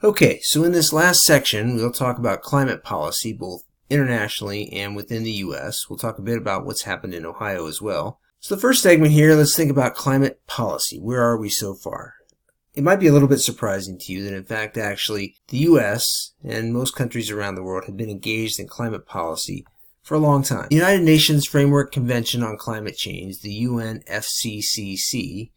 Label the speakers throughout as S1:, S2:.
S1: Okay, so in this last section, we'll talk about climate policy, both internationally and within the U.S. We'll talk a bit about what's happened in Ohio as well. So the first segment here, let's think about climate policy. Where are we so far? It might be a little bit surprising to you that, in fact, actually, the U.S. and most countries around the world have been engaged in climate policy for a long time. The United Nations Framework Convention on Climate Change, the UNFCCC,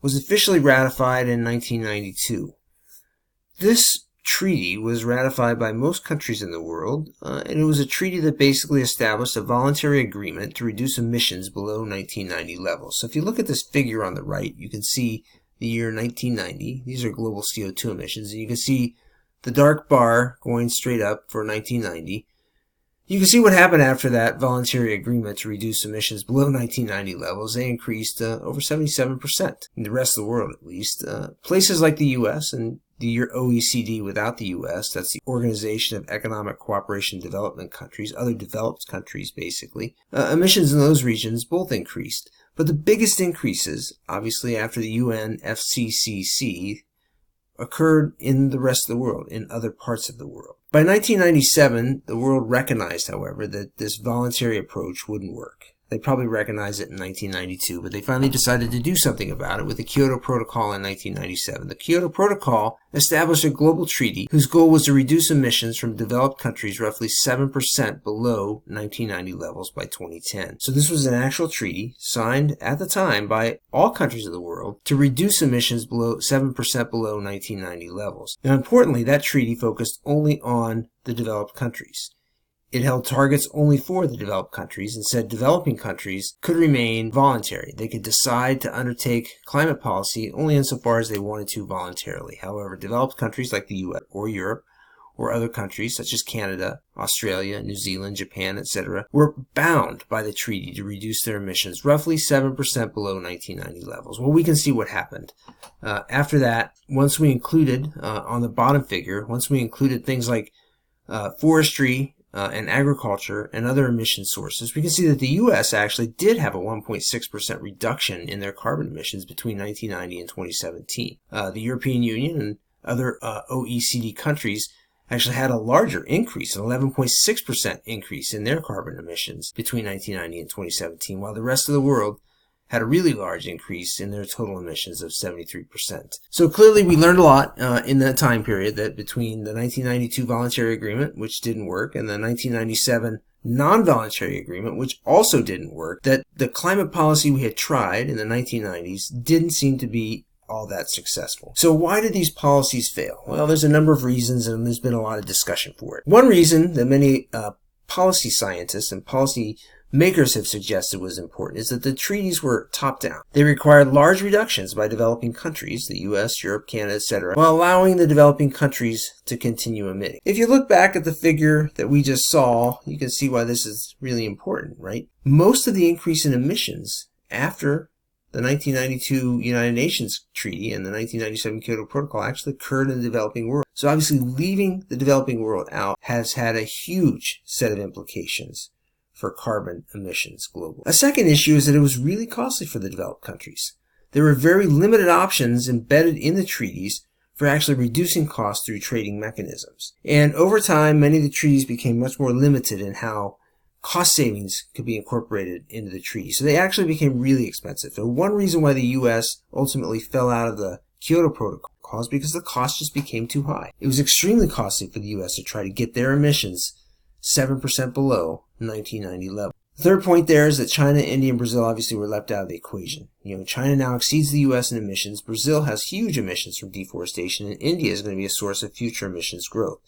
S1: was officially ratified in 1992. This treaty was ratified by most countries in the world, and it was a treaty that basically established a voluntary agreement to reduce emissions below 1990 levels. So if you look at this figure on the right, you can see the year 1990. These are global CO2 emissions, and you can see the dark bar going straight up for 1990. You can see what happened after that voluntary agreement to reduce emissions below 1990 levels. They increased over 77% in the rest of the world, at least. Places like the U.S. and the OECD without the U.S., that's the Organization of Economic Cooperation and Development Countries, other developed countries basically, emissions in those regions both increased. But the biggest increases, obviously after the UNFCCC, occurred in the rest of the world, in other parts of the world. By 1997, the world recognized, however, that this voluntary approach wouldn't work. They probably recognized it in 1992, but they finally decided to do something about it with the Kyoto Protocol in 1997. The Kyoto Protocol established a global treaty whose goal was to reduce emissions from developed countries roughly 7% below 1990 levels by 2010. So this was an actual treaty signed at the time by all countries of the world to reduce emissions below 7% below 1990 levels. Now, importantly, that treaty focused only on the developed countries. It held targets only for the developed countries and said developing countries could remain voluntary. They could decide to undertake climate policy only insofar as they wanted to voluntarily. However, developed countries like the US or Europe or other countries such as Canada, Australia, New Zealand, Japan, etc. were bound by the treaty to reduce their emissions roughly 7% below 1990 levels. Well, we can see what happened. After that, once we included, on the bottom figure, once we included things like forestry, and agriculture and other emission sources, we can see that the U.S. actually did have a 1.6% reduction in their carbon emissions between 1990 and 2017. The European Union and other OECD countries actually had a larger increase, an 11.6% increase in their carbon emissions between 1990 and 2017, while the rest of the world had a really large increase in their total emissions of 73%. So clearly we learned a lot in that time period, that between the 1992 voluntary agreement, which didn't work, and the 1997 non-voluntary agreement, which also didn't work, that the climate policy we had tried in the 1990s didn't seem to be all that successful. So why did these policies fail? Well, there's a number of reasons, and there's been a lot of discussion for it. One reason that many policy scientists and policy makers have suggested was important is that the treaties were top-down. They required large reductions by developing countries, the US, Europe, Canada, etc., while allowing the developing countries to continue emitting. If you look back at the figure that we just saw, you can see why this is really important, right? Most of the increase in emissions after the 1992 United Nations Treaty and the 1997 Kyoto Protocol actually occurred in the developing world. So obviously leaving the developing world out has had a huge set of implications for carbon emissions globally. A second issue is that it was really costly for the developed countries. There were very limited options embedded in the treaties for actually reducing costs through trading mechanisms. And over time, many of the treaties became much more limited in how cost savings could be incorporated into the treaty. So they actually became really expensive. So one reason why the U.S. ultimately fell out of the Kyoto Protocol is because the cost just became too high. It was extremely costly for the U.S. to try to get their emissions 7% below 1990 level. The third point there is that China, India, and Brazil obviously were left out of the equation. China now exceeds the U.S. in emissions. Brazil has huge emissions from deforestation, and India is going to be a source of future emissions growth.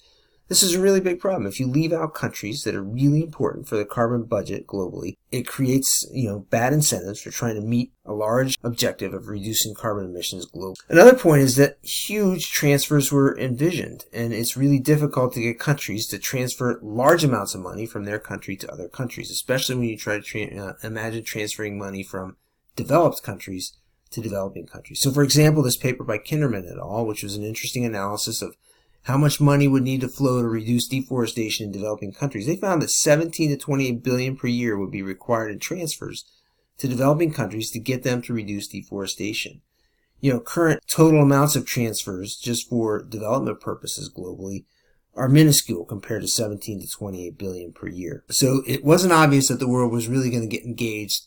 S1: This is a really big problem. If you leave out countries that are really important for the carbon budget globally, it creates, bad incentives for trying to meet a large objective of reducing carbon emissions globally. Another point is that huge transfers were envisioned, and it's really difficult to get countries to transfer large amounts of money from their country to other countries, especially when you try to imagine transferring money from developed countries to developing countries. So, for example, this paper by Kinderman et al., which was an interesting analysis of how much money would need to flow to reduce deforestation in developing countries. They found that 17 to 28 billion per year would be required in transfers to developing countries to get them to reduce deforestation. Current total amounts of transfers just for development purposes globally are minuscule compared to 17 to 28 billion per year. So it wasn't obvious that the world was really going to get engaged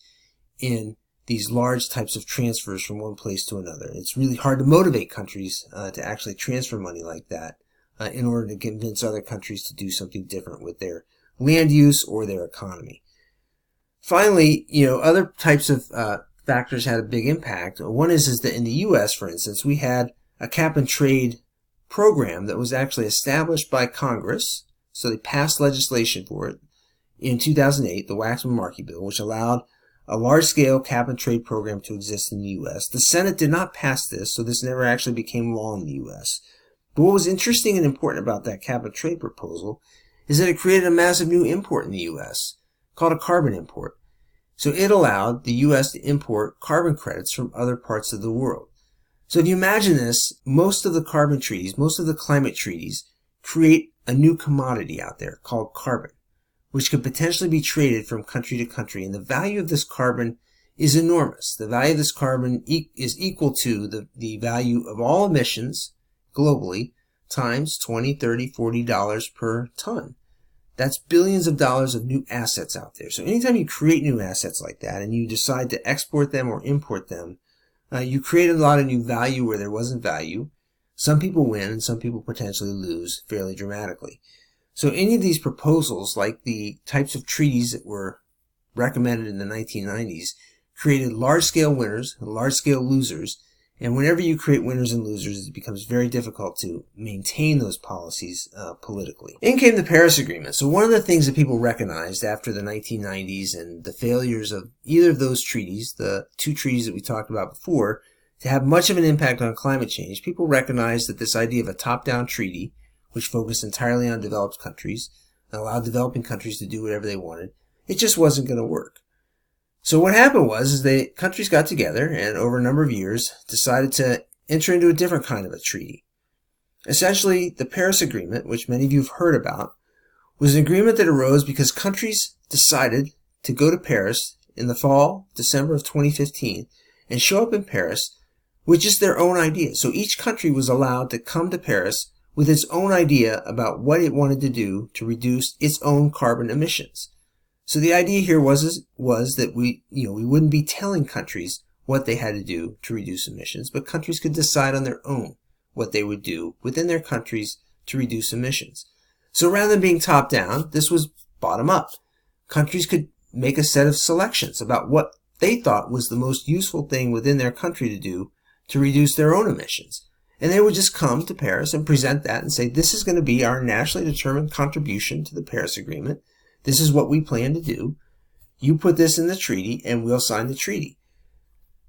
S1: in these large types of transfers from one place to another. It's really hard to motivate countries to actually transfer money like that in order to convince other countries to do something different with their land use or their economy. Finally, other types of factors had a big impact. One is that in the U.S., for instance, we had a cap and trade program that was actually established by Congress. So they passed legislation for it in 2008, the Waxman-Markey bill, which allowed a large-scale cap and trade program to exist in the U.S. The Senate did not pass this, so this never actually became law in the U.S. But what was interesting and important about that cap and trade proposal is that it created a massive new import in the U.S. called a carbon import. So it allowed the U.S. to import carbon credits from other parts of the world. So if you imagine this, most of the carbon treaties, most of the climate treaties create a new commodity out there called carbon, which could potentially be traded from country to country. And the value of this carbon is enormous. The value of this carbon is equal to the value of all emissions globally times $20, $30, $40 per ton. That's billions of dollars of new assets out there. So anytime you create new assets like that and you decide to export them or import them, you create a lot of new value where there wasn't value. Some people win and some people potentially lose fairly dramatically. So any of these proposals, like the types of treaties that were recommended in the 1990s, created large-scale winners and large-scale losers. And whenever you create winners and losers, it becomes very difficult to maintain those policies politically. In came the Paris Agreement. So one of the things that people recognized after the 1990s and the failures of either of those treaties, the two treaties that we talked about before, to have much of an impact on climate change, people recognized that this idea of a top-down treaty, which focused entirely on developed countries and allowed developing countries to do whatever they wanted, it just wasn't going to work. So what happened was the countries got together and over a number of years decided to enter into a different kind of a treaty. Essentially, the Paris Agreement, which many of you have heard about, was an agreement that arose because countries decided to go to Paris in the fall, December of 2015, and show up in Paris with just their own ideas. So each country was allowed to come to Paris with its own idea about what it wanted to do to reduce its own carbon emissions. So the idea here was that we wouldn't be telling countries what they had to do to reduce emissions, but countries could decide on their own what they would do within their countries to reduce emissions. So rather than being top down, this was bottom up. Countries could make a set of selections about what they thought was the most useful thing within their country to do to reduce their own emissions. And they would just come to Paris and present that and say, this is going to be our nationally determined contribution to the Paris Agreement. This is what we plan to do. You put this in the treaty and we'll sign the treaty.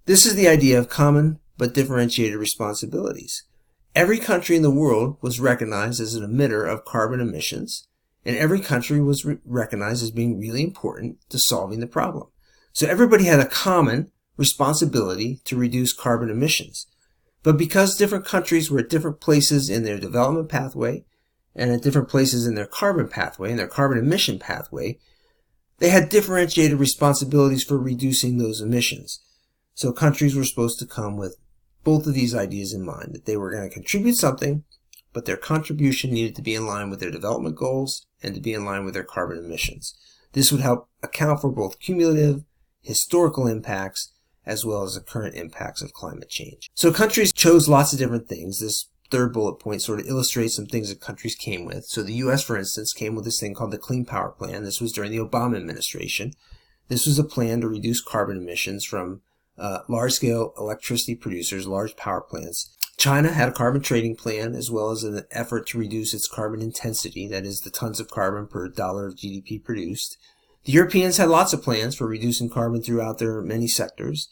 S1: This is the idea of common but differentiated responsibilities. Every country in the world was recognized as an emitter of carbon emissions, and every country was recognized as being really important to solving the problem. So everybody had a common responsibility to reduce carbon emissions. But because different countries were at different places in their development pathway, and at different places in their carbon pathway, and their carbon emission pathway, they had differentiated responsibilities for reducing those emissions. So countries were supposed to come with both of these ideas in mind, that they were going to contribute something, but their contribution needed to be in line with their development goals and to be in line with their carbon emissions. This would help account for both cumulative, historical impacts, as well as the current impacts of climate change. So countries chose lots of different things. This third bullet point sort of illustrates some things that countries came with. So the U.S., for instance, came with this thing called the Clean Power Plan. This was during the Obama administration. This was a plan to reduce carbon emissions from large-scale electricity producers, large power plants. China had a carbon trading plan as well as an effort to reduce its carbon intensity, that is the tons of carbon per dollar of GDP produced. The Europeans had lots of plans for reducing carbon throughout their many sectors.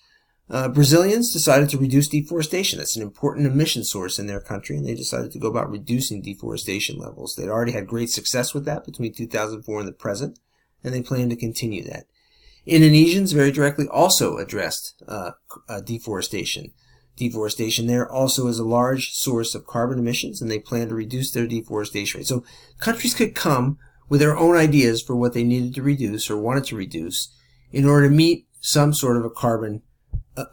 S1: Brazilians decided to reduce deforestation. That's an important emission source in their country, and they decided to go about reducing deforestation levels. They'd already had great success with that between 2004 and the present, and they plan to continue that. Indonesians very directly also addressed deforestation. Deforestation there also is a large source of carbon emissions, and they plan to reduce their deforestation rate. So countries could come with their own ideas for what they needed to reduce or wanted to reduce in order to meet some sort of a carbon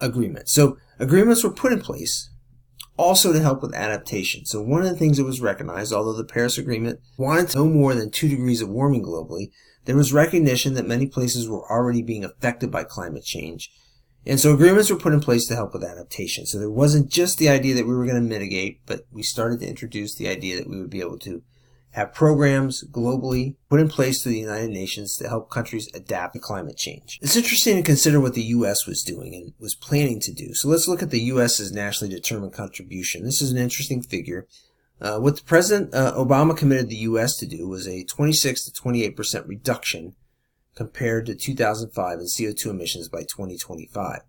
S1: agreement. So Agreements were put in place also to help with adaptation. So one of the things that was recognized, although the Paris Agreement wanted no more than 2 degrees of warming globally, there was recognition that many places were already being affected by climate change. And so agreements were put in place to help with adaptation. So there wasn't just the idea that we were going to mitigate, but we started to introduce the idea that we would be able to have programs globally put in place through the United Nations to help countries adapt to climate change. It's interesting to consider what the U.S. was doing and was planning to do. So let's look at the U.S.'s nationally determined contribution. This is an interesting figure. What the President Obama committed the U.S. to do was a 26 to 28% reduction compared to 2005 in CO2 emissions by 2025.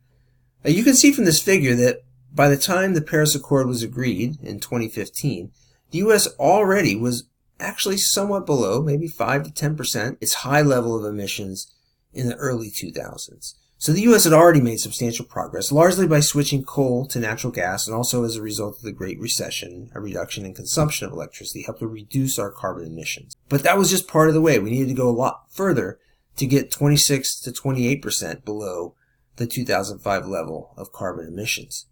S1: You can see from this figure that by the time the Paris Accord was agreed in 2015, the U.S. already was actually somewhat below, maybe 5 to 10%, its high level of emissions in the early 2000s. So the U.S. had already made substantial progress, largely by switching coal to natural gas, and also as a result of the Great Recession, a reduction in consumption of electricity helped to reduce our carbon emissions. But that was just part of the way. We needed to go a lot further to get 26 to 28% below the 2005 level of carbon emissions.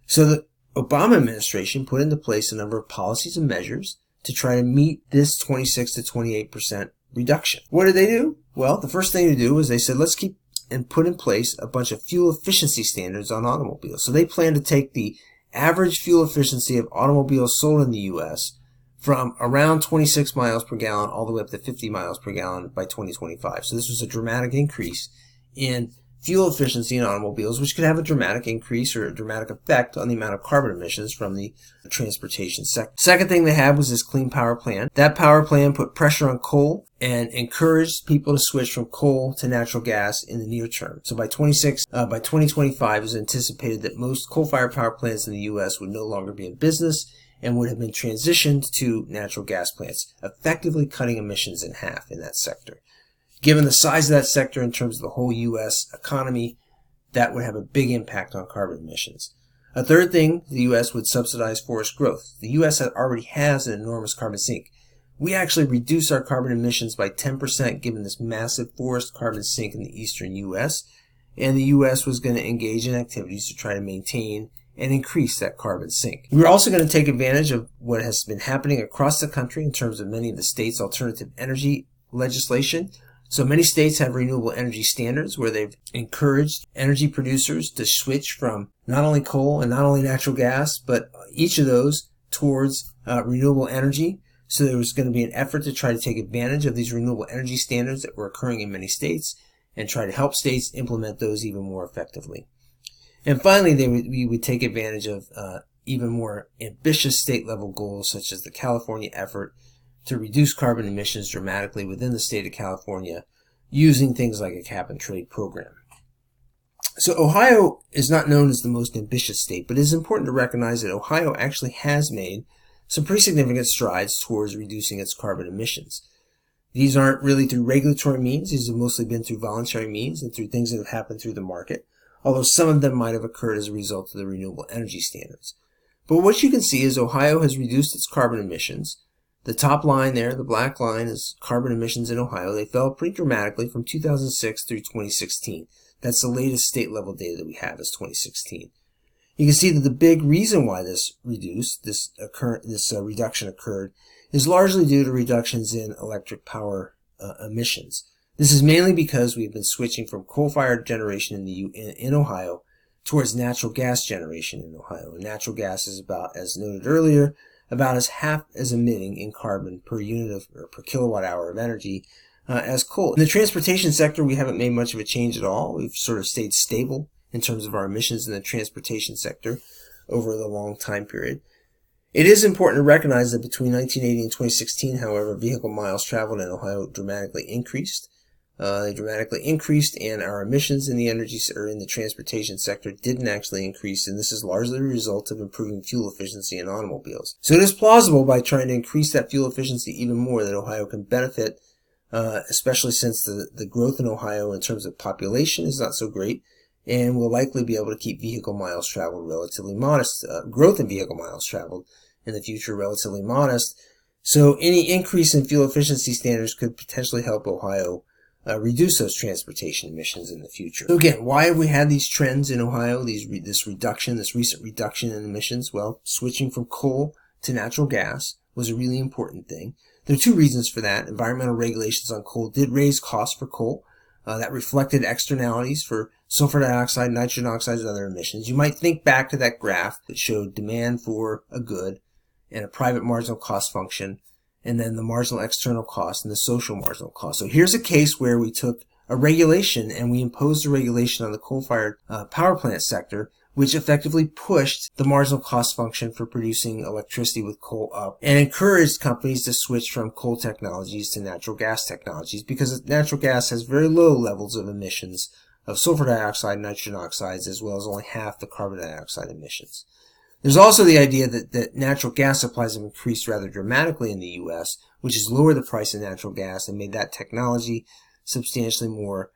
S1: So the Obama administration put into place a number of policies and measures to try to meet this 26 to 28% reduction. What did they do? Well, the first thing to do was they said, let's keep and put in place a bunch of fuel efficiency standards on automobiles. So they plan to take the average fuel efficiency of automobiles sold in the U.S. from around 26 miles per gallon all the way up to 50 miles per gallon by 2025. So this was a dramatic increase in fuel efficiency in automobiles, which could have a dramatic increase or a dramatic effect on the amount of carbon emissions from the transportation sector. Second thing they had was this Clean Power Plan. That power plan put pressure on coal and encouraged people to switch from coal to natural gas in the near term. So by 2025, it was anticipated that most coal-fired power plants in the U.S. would no longer be in business and would have been transitioned to natural gas plants, effectively cutting emissions in half in that sector. Given the size of that sector in terms of the whole U.S. economy, that would have a big impact on carbon emissions. A third thing, the U.S. would subsidize forest growth. The U.S. already has an enormous carbon sink. We actually reduce our carbon emissions by 10% given this massive forest carbon sink in the eastern U.S., and the U.S. was going to engage in activities to try to maintain and increase that carbon sink. We're also going to take advantage of what has been happening across the country in terms of many of the states' alternative energy legislation. So many states have renewable energy standards where they've encouraged energy producers to switch from not only coal and not only natural gas, but each of those towards renewable energy. So there was going to be an effort to try to take advantage of these renewable energy standards that were occurring in many states and try to help states implement those even more effectively. And finally, we would take advantage of even more ambitious state-level goals, such as the California effort to reduce carbon emissions dramatically within the state of California using things like a cap-and-trade program. So Ohio is not known as the most ambitious state, but it is important to recognize that Ohio actually has made some pretty significant strides towards reducing its carbon emissions. These aren't really through regulatory means. These have mostly been through voluntary means and through things that have happened through the market, although some of them might have occurred as a result of the renewable energy standards. But what you can see is Ohio has reduced its carbon emissions. The top line there, the black line, is carbon emissions in Ohio. They fell pretty dramatically from 2006 through 2016. That's the latest state-level data that we have is 2016. You can see that the big reason why this reduction occurred is largely due to reductions in electric power emissions. This is mainly because we've been switching from coal-fired generation in Ohio towards natural gas generation in Ohio. And natural gas is about, as noted earlier, about as half as emitting in carbon per unit of or per kilowatt hour of energy as coal. In the transportation sector, we haven't made much of a change at all. We've sort of stayed stable in terms of our emissions in the transportation sector over the long time period. It is important to recognize that between 1980 and 2016, however, vehicle miles traveled in Ohio dramatically increased. They dramatically increased, and our emissions in the in the transportation sector didn't actually increase, and this is largely a result of improving fuel efficiency in automobiles. So it is plausible by trying to increase that fuel efficiency even more that Ohio can benefit, especially since the growth in Ohio in terms of population is not so great, and will likely be able to keep vehicle miles traveled relatively modest. Growth in vehicle miles traveled in the future relatively modest. So any increase in fuel efficiency standards could potentially help Ohio reduce those transportation emissions in the future. So again, why have we had these trends in Ohio, this recent reduction in emissions? Well, switching from coal to natural gas was a really important thing. There are two reasons for that. Environmental regulations on coal did raise costs for coal. That reflected externalities for sulfur dioxide, nitrogen oxides, and other emissions. You might think back to that graph that showed demand for a good and a private marginal cost function, and then the marginal external cost and the social marginal cost. So here's a case where we took a regulation and we imposed a regulation on the coal-fired power plant sector, which effectively pushed the marginal cost function for producing electricity with coal up and encouraged companies to switch from coal technologies to natural gas technologies, because natural gas has very low levels of emissions of sulfur dioxide and nitrogen oxides, as well as only half the carbon dioxide emissions. There's also the idea that natural gas supplies have increased rather dramatically in the U.S., which has lowered the price of natural gas and made that technology substantially more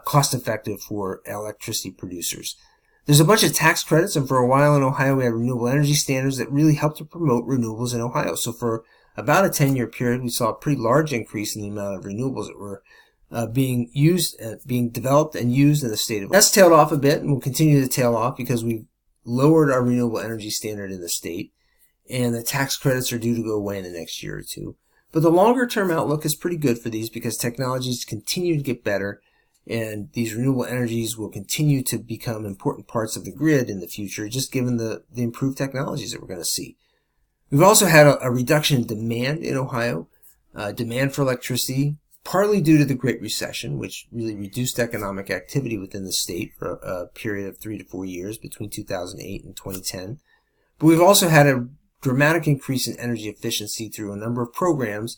S1: cost-effective for electricity producers. There's a bunch of tax credits, and for a while in Ohio we had renewable energy standards that really helped to promote renewables in Ohio. So for about a 10-year period, we saw a pretty large increase in the amount of renewables that were being developed and used in the state of Ohio. That's tailed off a bit and will continue to tail off because we've lowered our renewable energy standard in the state, and the tax credits are due to go away in the next year or two. But the longer-term outlook is pretty good for these because technologies continue to get better, and these renewable energies will continue to become important parts of the grid in the future, just given the improved technologies that we're going to see. We've also had a reduction in demand in Ohio, demand for electricity, partly due to the Great Recession, which really reduced economic activity within the state for a period of 3 to 4 years between 2008 and 2010. But we've also had a dramatic increase in energy efficiency through a number of programs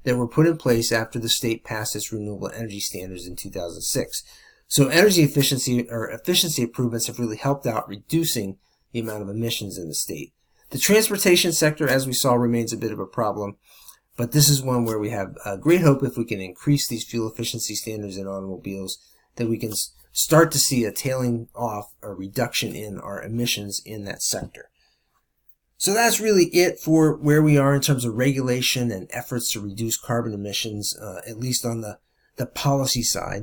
S1: that were put in place after the state passed its renewable energy standards in 2006. So energy efficiency improvements have really helped out reducing the amount of emissions in the state. The transportation sector, as we saw, remains a bit of a problem, but this is one where we have great hope if we can increase these fuel efficiency standards in automobiles, that we can start to see a tailing off, a reduction in our emissions in that sector. So that's really it for where we are in terms of regulation and efforts to reduce carbon emissions, at least on the policy side.